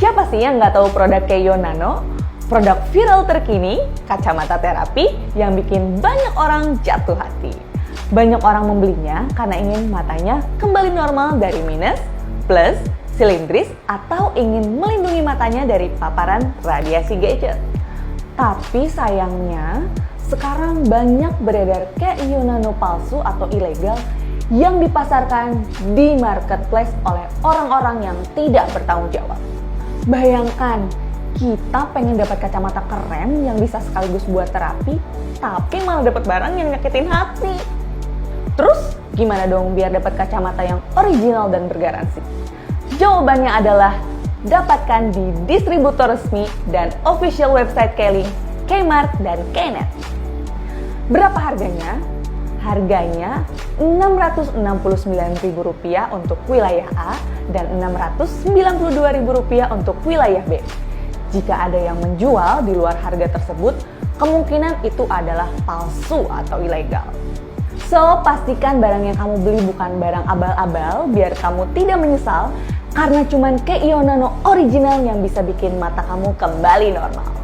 Siapa sih yang nggak tahu produk Keio Nano? Produk viral terkini, kacamata terapi yang bikin banyak orang jatuh hati. Banyak orang membelinya karena ingin matanya kembali normal dari minus, plus, silindris, atau ingin melindungi matanya dari paparan radiasi gadget. Tapi sayangnya, sekarang banyak beredar Keio Nano palsu atau ilegal yang dipasarkan di marketplace oleh orang-orang yang tidak bertanggung jawab. Bayangkan, kita pengen dapat kacamata keren yang bisa sekaligus buat terapi, tapi malah dapat barang yang nyakitin hati. Terus gimana dong biar dapat kacamata yang original dan bergaransi? Jawabannya adalah dapatkan di distributor resmi dan official website K-Link, Kmart, dan Knet. Berapa harganya? Harganya Rp669.000 untuk wilayah A dan Rp692.000 untuk wilayah B. Jika ada yang menjual di luar harga tersebut, kemungkinan itu adalah palsu atau ilegal. So, pastikan barang yang kamu beli bukan barang abal-abal biar kamu tidak menyesal karena cuman Keio Nano original yang bisa bikin mata kamu kembali normal.